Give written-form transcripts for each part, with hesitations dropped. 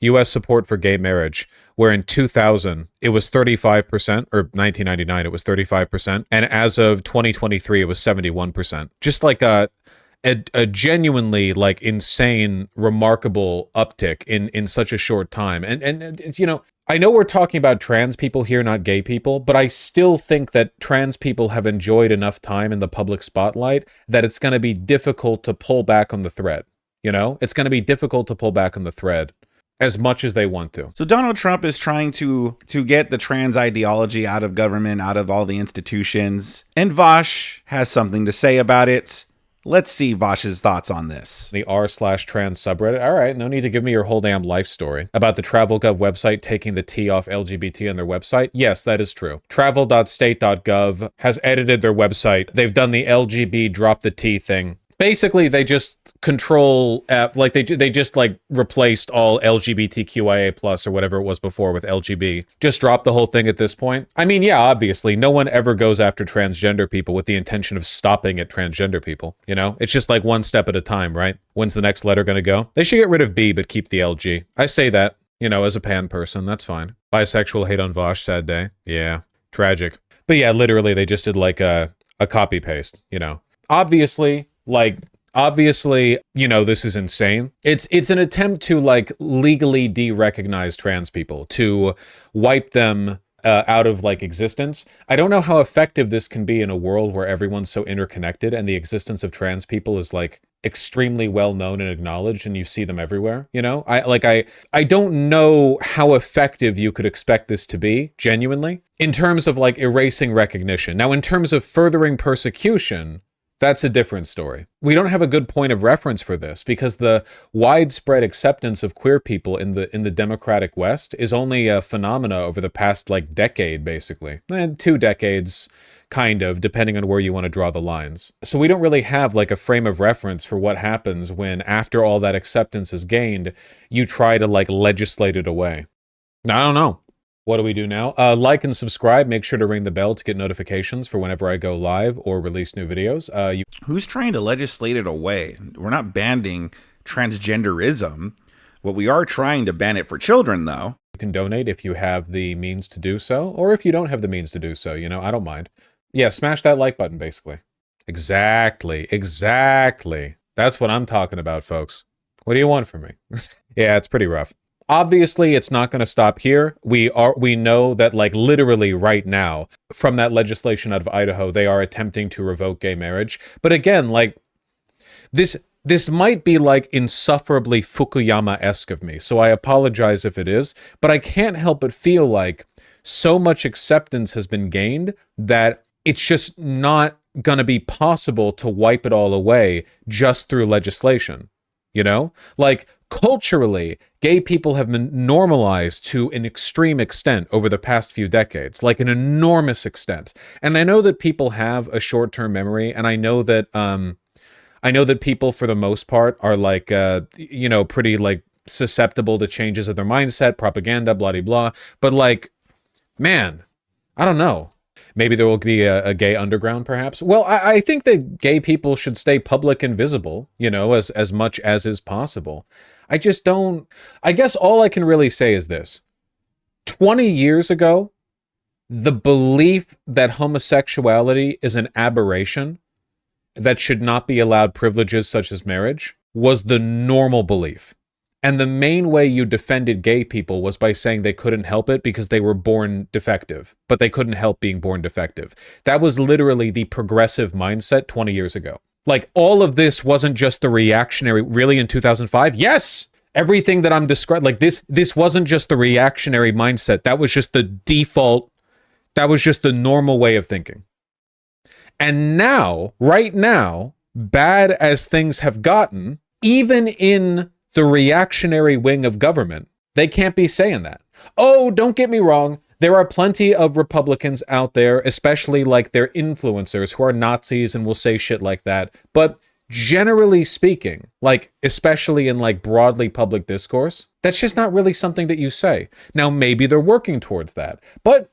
U.S. support for gay marriage, where in 2000 it was 35%, or 1999 it was 35%, and as of 2023 it was 71%. Just like a genuinely like insane, remarkable uptick in such a short time. And it's, you know, I know we're talking about trans people here, not gay people, but I still think that trans people have enjoyed enough time in the public spotlight that it's going to be difficult to pull back on the thread. You know, it's going to be difficult to pull back on the thread as much as they want to. So Donald Trump is trying to get the trans ideology out of government, out of all the institutions, and Vaush has something to say about it. Let's see Vaush's thoughts on this. The r/trans subreddit. All right, no need to give me your whole damn life story about the Travel.gov website taking the T off LGBT on their website. Yes, that is true. Travel.state.gov has edited their website. They've done the LGB drop the T thing. Basically, they just control F, like they just like replaced all LGBTQIA plus or whatever it was before with LGB. Just dropped the whole thing at this point. I mean, yeah, obviously, no one ever goes after transgender people with the intention of stopping at transgender people. You know, it's just like one step at a time, right? When's the next letter going to go? They should get rid of B, but keep the LG. I say that, you know, as a pan person, that's fine. Bisexual hate on Vaush, sad day. Yeah, tragic. But yeah, literally, they just did like a copy paste, you know. Obviously, you know, this is insane. It's an attempt to like legally de-recognize trans people, to wipe them out of like existence. I don't know how effective this can be in a world where everyone's so interconnected and the existence of trans people is like extremely well known and acknowledged and you see them everywhere, you know? I don't know how effective you could expect this to be, genuinely, in terms of like erasing recognition. Now, in terms of furthering persecution, that's a different story. We don't have a good point of reference for this because the widespread acceptance of queer people in the democratic West is only a phenomena over the past like decade, basically. 2 decades, kind of, depending on where you want to draw the lines. So we don't really have like a frame of reference for what happens when, after all that acceptance is gained, you try to like legislate it away. I don't know. What do we do now? Like and subscribe. Make sure to ring the bell to get notifications for whenever I go live or release new videos. Who's trying to legislate it away? We're not banning transgenderism. What we are trying to ban it for children, though. You can donate if you have the means to do so, or if you don't have the means to do so, you know, I don't mind. Yeah, smash that like button, basically. Exactly. That's what I'm talking about, folks. What do you want from me? Yeah, it's pretty rough. Obviously, it's not going to stop here. We know that, like, literally right now, from that legislation out of Idaho, they are attempting to revoke gay marriage. But again, like, this might be, like, insufferably Fukuyama-esque of me, so I apologize if it is, but I can't help but feel like so much acceptance has been gained that it's just not going to be possible to wipe it all away just through legislation, you know? Like, culturally, gay people have been normalized to an extreme extent over the past few decades, like an enormous extent. And I know that people have a short-term memory, and I know that people, for the most part, are like, you know, pretty like susceptible to changes of their mindset, propaganda, blah, blah, blah. But like, man, I don't know. Maybe there will be a gay underground, perhaps. Well, I think that gay people should stay public and visible, you know, as much as is possible. I just don't... I guess all I can really say is this. 20 years ago, the belief that homosexuality is an aberration that should not be allowed privileges such as marriage was the normal belief. And the main way you defended gay people was by saying they couldn't help it because they were born defective, but they couldn't help being born defective. That was literally the progressive mindset 20 years ago. Like, all of this wasn't just the reactionary, really, in 2005? Yes! Everything that I'm describing, like, this wasn't just the reactionary mindset. That was just the default, that was just the normal way of thinking. And now, right now, bad as things have gotten, even in the reactionary wing of government, they can't be saying that. Oh, don't get me wrong. There are plenty of Republicans out there, especially like their influencers, who are Nazis and will say shit like that. But generally speaking, like, especially in like broadly public discourse, that's just not really something that you say. Now, maybe they're working towards that, but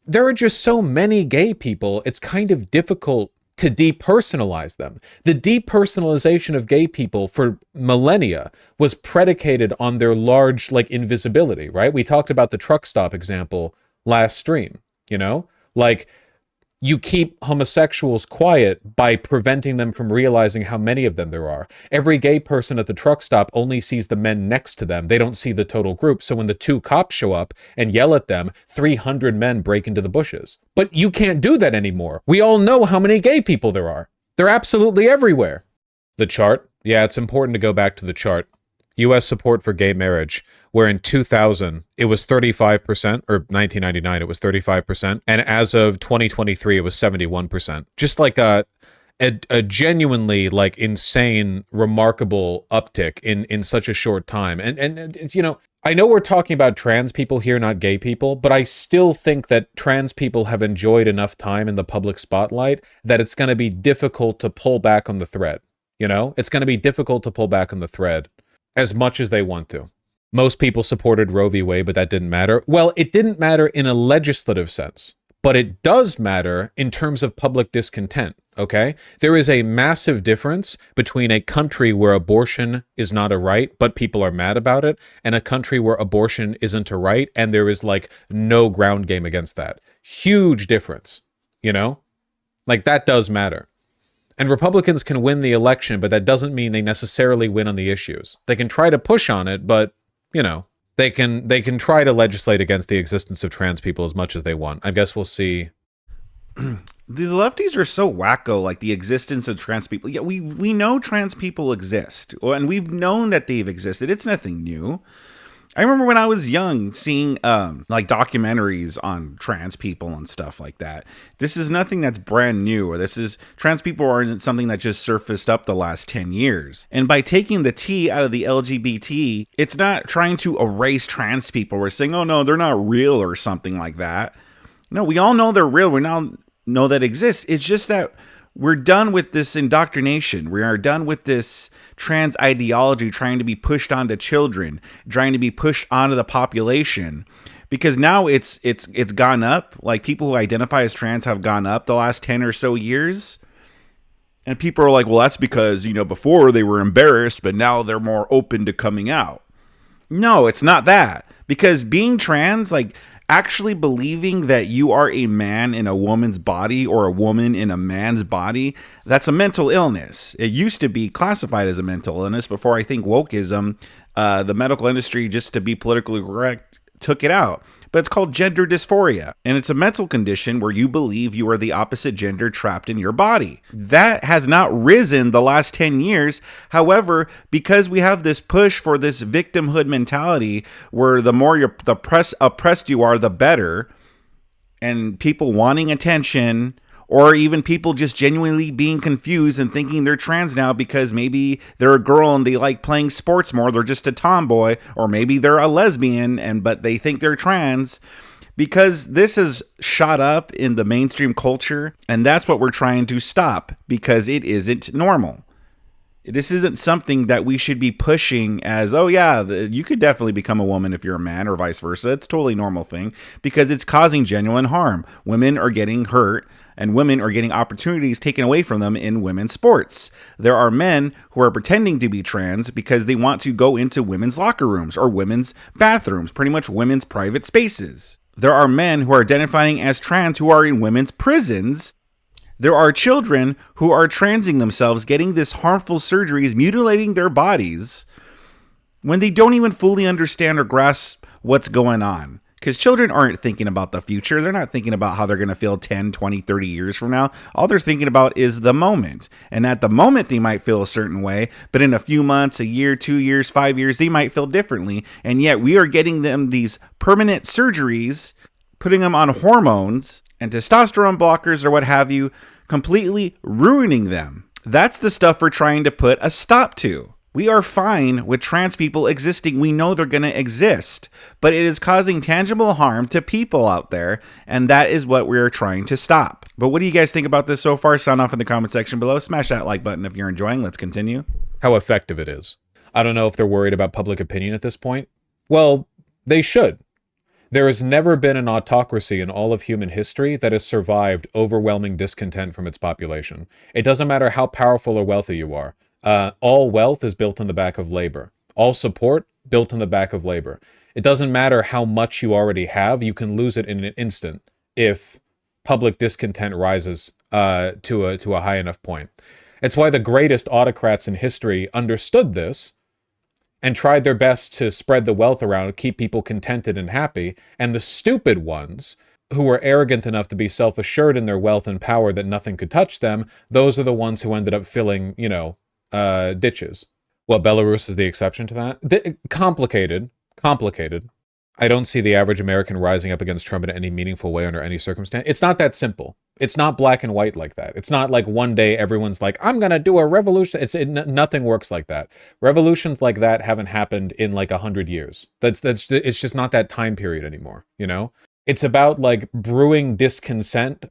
there are just so many gay people, it's kind of difficult to depersonalize them. The depersonalization of gay people for millennia was predicated on their large, like, invisibility, right? We talked about the truck stop example last stream, you know? Like, you keep homosexuals quiet by preventing them from realizing how many of them there are. Every gay person at the truck stop only sees the men next to them. They don't see the total group. So when the two cops show up and yell at them, 300 men break into the bushes. But you can't do that anymore. We all know how many gay people there are. They're absolutely everywhere. The chart? Yeah, it's important to go back to the chart. U.S. support for gay marriage, where in 2000 it was 35%, or 1999 it was 35%, and as of 2023 it was 71%. Just like a genuinely, like, insane, remarkable uptick in such a short time. And it's, you know, I know we're talking about trans people here, not gay people, but I still think that trans people have enjoyed enough time in the public spotlight that it's going to be difficult to pull back on the thread. You know, it's going to be difficult to pull back on the thread as much as they want to. Most people supported Roe v. Wade, but that didn't matter. Well, it didn't matter in a legislative sense, but it does matter in terms of public discontent, okay? There is a massive difference between a country where abortion is not a right, but people are mad about it, and a country where abortion isn't a right, and there is, like, no ground game against that. Huge difference, you know? Like, that does matter. And Republicans can win the election, but that doesn't mean they necessarily win on the issues. They can try to push on it, but, you know, they can try to legislate against the existence of trans people as much as they want. I guess we'll see. These lefties are so wacko, like the existence of trans people. Yeah, we know trans people exist, and we've known that they've existed. It's nothing new. I remember when I was young seeing like documentaries on trans people and stuff like that. This is nothing that's brand new, or trans people aren't something that just surfaced up the last 10 years. And by taking the T out of the LGBT, it's not trying to erase trans people. We're saying, oh no, they're not real or something like that. No, we all know they're real. We now know that exists. It's just that we're done with this indoctrination. We are done with this trans ideology trying to be pushed onto children, trying to be pushed onto the population, because now it's gone up. Like, people who identify as trans have gone up the last 10 or so years. And people are like, well, that's because, you know, before they were embarrassed, but now they're more open to coming out. No, it's not that. Because being trans, like, actually believing that you are a man in a woman's body or a woman in a man's body, that's a mental illness. It used to be classified as a mental illness before, I think, wokeism, the medical industry, just to be politically correct, took it out. But it's called gender dysphoria, and it's a mental condition where you believe you are the opposite gender trapped in your body. That has not risen the last 10 years. However, because we have this push for this victimhood mentality where the more oppressed you are, the better, and people wanting attention, or even people just genuinely being confused and thinking they're trans now because maybe they're a girl and they like playing sports more, they're just a tomboy, or maybe they're a lesbian but they think they're trans. Because this has shot up in the mainstream culture, and that's what we're trying to stop, because it isn't normal. This isn't something that we should be pushing as, oh yeah, you could definitely become a woman if you're a man, or vice versa. It's a totally normal thing, because it's causing genuine harm. Women are getting hurt, and women are getting opportunities taken away from them in women's sports. There are men who are pretending to be trans because they want to go into women's locker rooms or women's bathrooms, pretty much women's private spaces. There are men who are identifying as trans who are in women's prisons. There are children who are transing themselves, getting this harmful surgeries, mutilating their bodies when they don't even fully understand or grasp what's going on. Because children aren't thinking about the future. They're not thinking about how they're going to feel 10, 20, 30 years from now. All they're thinking about is the moment. And at the moment, they might feel a certain way, but in a few months, a year, 2 years, 5 years, they might feel differently. And yet we are getting them these permanent surgeries, putting them on hormones and testosterone blockers or what have you, completely ruining them. That's the stuff we're trying to put a stop to. We are fine with trans people existing. We know they're going to exist, but it is causing tangible harm to people out there, and that is what we're trying to stop. But what do you guys think about this so far? Sound off in the comment section below. Smash that like button if you're enjoying. Let's continue. How effective it is. I don't know if they're worried about public opinion at this point. Well, they should. There has never been an autocracy in all of human history that has survived overwhelming discontent from its population. It doesn't matter how powerful or wealthy you are. All wealth is built on the back of labor. All support built on the back of labor. It doesn't matter how much you already have. You can lose it in an instant if public discontent rises to a high enough point. It's why the greatest autocrats in history understood this and tried their best to spread the wealth around, keep people contented and happy. And the stupid ones, who were arrogant enough to be self-assured in their wealth and power that nothing could touch them, those are the ones who ended up filling, ditches. Well, Belarus is the exception to that. Complicated. I don't see the average American rising up against Trump in any meaningful way under any circumstance. It's not that simple. It's not black and white like that. It's not like one day everyone's like, I'm going to do a revolution. Nothing works like that. Revolutions like that haven't happened in like 100 years. It's just not that time period anymore, you know? It's about like brewing discontent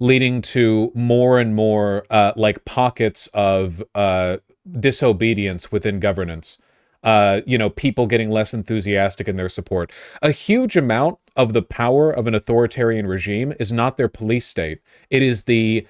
leading to more and more like pockets of disobedience within governance. People getting less enthusiastic in their support. A huge amount of the power of an authoritarian regime is not their police state. It is the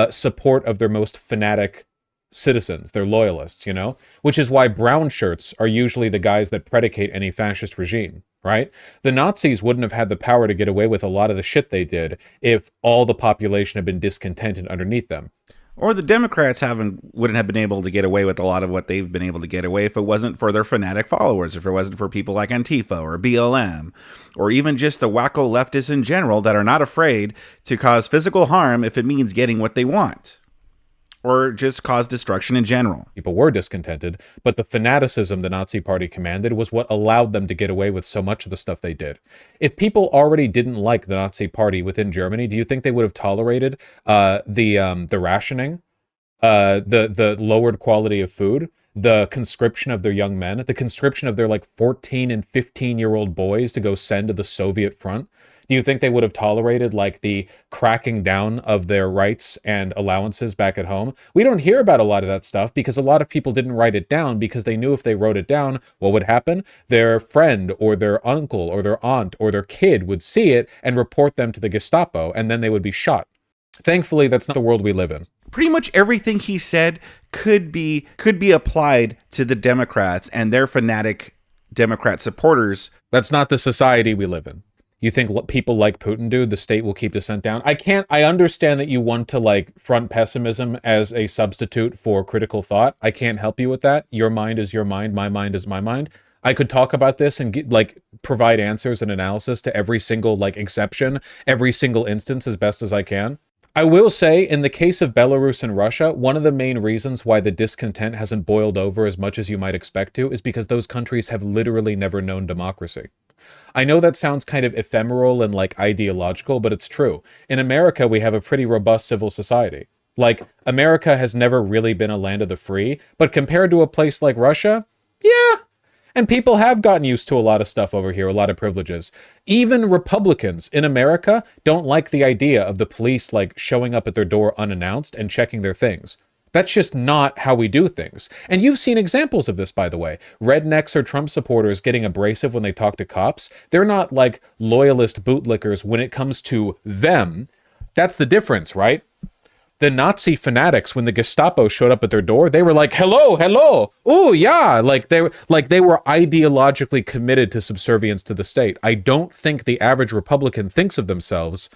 support of their most fanatic citizens, their loyalists, which is why brown shirts are usually the guys that predicate any fascist regime, right? The Nazis wouldn't have had the power to get away with a lot of the shit they did if all the population had been discontented underneath them. Or the Democrats wouldn't have been able to get away with a lot of what they've been able to get away if it wasn't for their fanatic followers, if it wasn't for people like Antifa or BLM, or even just the wacko leftists in general that are not afraid to cause physical harm if it means getting what they want, or just cause destruction in general. People were discontented, but the fanaticism the Nazi Party commanded was what allowed them to get away with so much of the stuff they did. If people already didn't like the Nazi Party within Germany, do you think they would have tolerated the rationing, the lowered quality of food, the conscription of their young men, the conscription of their like 14 and 15-year-old boys to go send to the Soviet front? Do you think they would have tolerated like the cracking down of their rights and allowances back at home? We don't hear about a lot of that stuff because a lot of people didn't write it down because they knew if they wrote it down, what would happen? Their friend or their uncle or their aunt or their kid would see it and report them to the Gestapo, and then they would be shot. Thankfully, that's not the world we live in. Pretty much everything he said could be applied to the Democrats and their fanatic Democrat supporters. That's not the society we live in. You think people like Putin do, the state will keep dissent down? I understand that you want to like front pessimism as a substitute for critical thought. I can't help you with that. Your mind is your mind. My mind is my mind. I could talk about this and provide answers and analysis to every single exception, every single instance as best as I can. I will say, in the case of Belarus and Russia, one of the main reasons why the discontent hasn't boiled over as much as you might expect to is because those countries have literally never known democracy. I know that sounds kind of ephemeral and ideological, but it's true. In America, we have a pretty robust civil society. America has never really been a land of the free, but compared to a place like Russia, yeah. And people have gotten used to a lot of stuff over here, a lot of privileges. Even Republicans in America don't like the idea of the police showing up at their door unannounced and checking their things. That's just not how we do things. And you've seen examples of this, by the way. Rednecks or Trump supporters getting abrasive when they talk to cops. They're not loyalist bootlickers when it comes to them. That's the difference, right? The Nazi fanatics, when the Gestapo showed up at their door, they were like, hello, hello. Oh, yeah. They were ideologically committed to subservience to the state. I don't think the average Republican thinks of themselves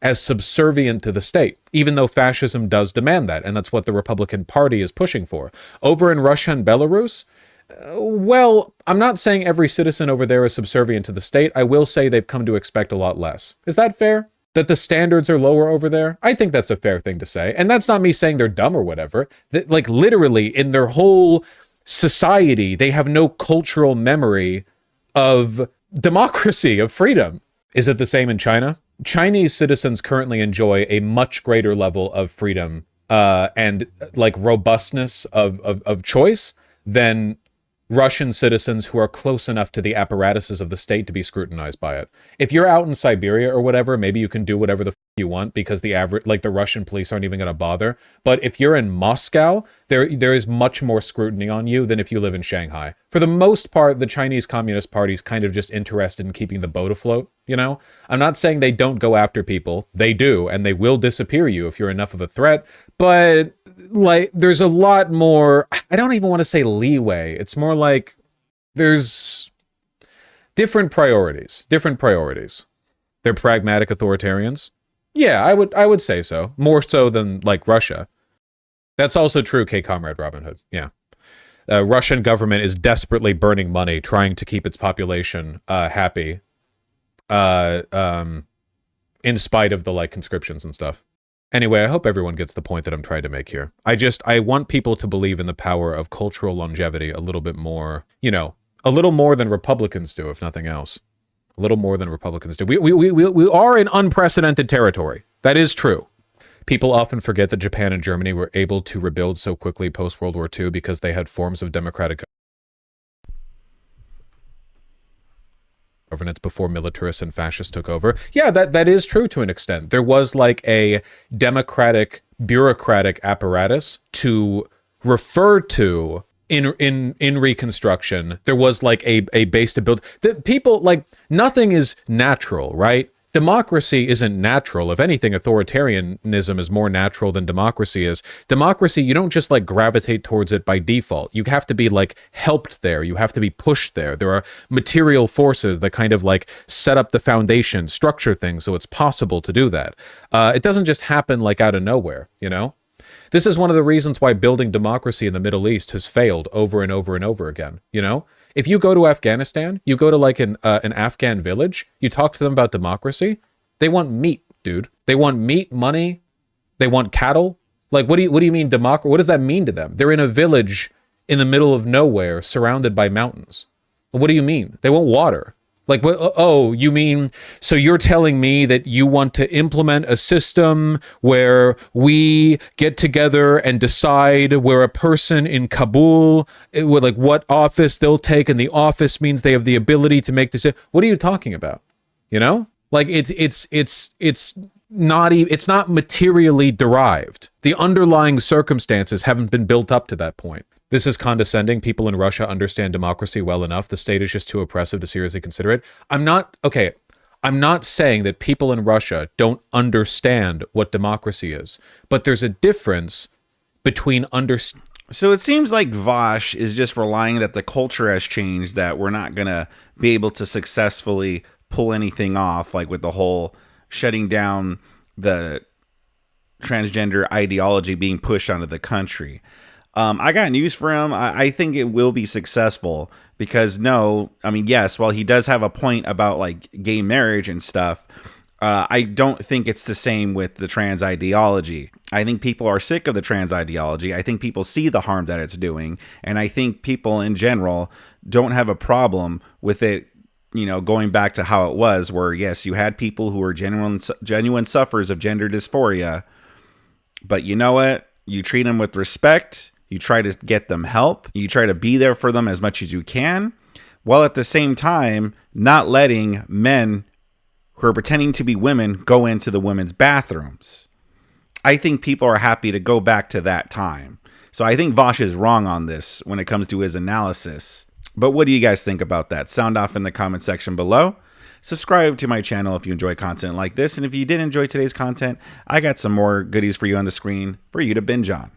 as subservient to the state, even though fascism does demand that, and that's what the Republican Party is pushing for. Over in Russia and Belarus, well, I'm not saying every citizen over there is subservient to the state. I will say they've come to expect a lot less. Is that fair? That the standards are lower over there? I think that's a fair thing to say. And that's not me saying they're dumb or whatever. Literally, in their whole society, they have no cultural memory of democracy, of freedom. Is it the same in China? Chinese citizens currently enjoy a much greater level of freedom and robustness of choice than Russian citizens who are close enough to the apparatuses of the state to be scrutinized by it. If you're out in Siberia or whatever, maybe you can do whatever the you want because the average, like the Russian police aren't even going to bother. But if you're in Moscow, there is much more scrutiny on you than if you live in Shanghai. For the most part, the Chinese Communist Party is kind of just interested in keeping the boat afloat, you know? I'm not saying they don't go after people. They do, and they will disappear you if you're enough of a threat. But, like, there's a lot more, I don't even want to say leeway. It's more like there's different priorities. Different priorities. They're pragmatic authoritarians. Yeah, I would say so. More so than, like, Russia. That's also true, Comrade Robin Hood. Yeah. Russian government is desperately burning money trying to keep its population happy in spite of the, like, conscriptions and stuff. Anyway, I hope everyone gets the point that I'm trying to make here. I want people to believe in the power of cultural longevity a little bit more, you know, a little more than Republicans do, if nothing else. A little more than Republicans do. We are in unprecedented territory. That is true. People often forget that Japan and Germany were able to rebuild so quickly post-World War II because they had forms of democratic governance before militarists and fascists took over. Yeah, that is true to an extent. There was like a democratic, bureaucratic apparatus to refer to in Reconstruction. There was like a base to build. The people, like, nothing is natural, right? Democracy isn't natural. If anything, authoritarianism is more natural than democracy is. Democracy, you don't just like gravitate towards it by default. You have to be like helped there. You have to be pushed there. There are material forces that kind of like set up the foundation, structure things so it's possible to do that. It doesn't just happen like out of nowhere, you know? This is one of the reasons why building democracy in the Middle East has failed over and over and over again, you know? If you go to Afghanistan, you go to like an Afghan village, you talk to them about democracy, they want meat, dude. They want meat, money, they want cattle. Like, what do you mean democracy? What does that mean to them? They're in a village in the middle of nowhere, surrounded by mountains. What do you mean? They want water. Like, what? Oh, you mean, so you're telling me that you want to implement a system where we get together and decide where a person in Kabul, like what office they'll take, and the office means they have the ability to make this. What are you talking about? You know, like it's not materially derived. The underlying circumstances haven't been built up to that point. This is condescending. People in Russia understand democracy well enough. The state is just too oppressive to seriously consider it. I'm not saying that people in Russia don't understand what democracy is, but there's a difference between So it seems like Vaush is just relying that the culture has changed, that we're not going to be able to successfully pull anything off, like with the whole shutting down the transgender ideology being pushed onto the country. I got news for him. I think it will be successful because yes, while he does have a point about like gay marriage and stuff, I don't think it's the same with the trans ideology. I think people are sick of the trans ideology. I think people see the harm that it's doing. And I think people in general don't have a problem with it, you know, going back to how it was, where yes, you had people who were genuine sufferers of gender dysphoria, but you know what? You treat them with respect. You try to get them help. You try to be there for them as much as you can, while at the same time not letting men who are pretending to be women go into the women's bathrooms. I think people are happy to go back to that time. So I think Vaush is wrong on this when it comes to his analysis. But what do you guys think about that? Sound off in the comment section below. Subscribe to my channel if you enjoy content like this. And if you did enjoy today's content, I got some more goodies for you on the screen for you to binge on.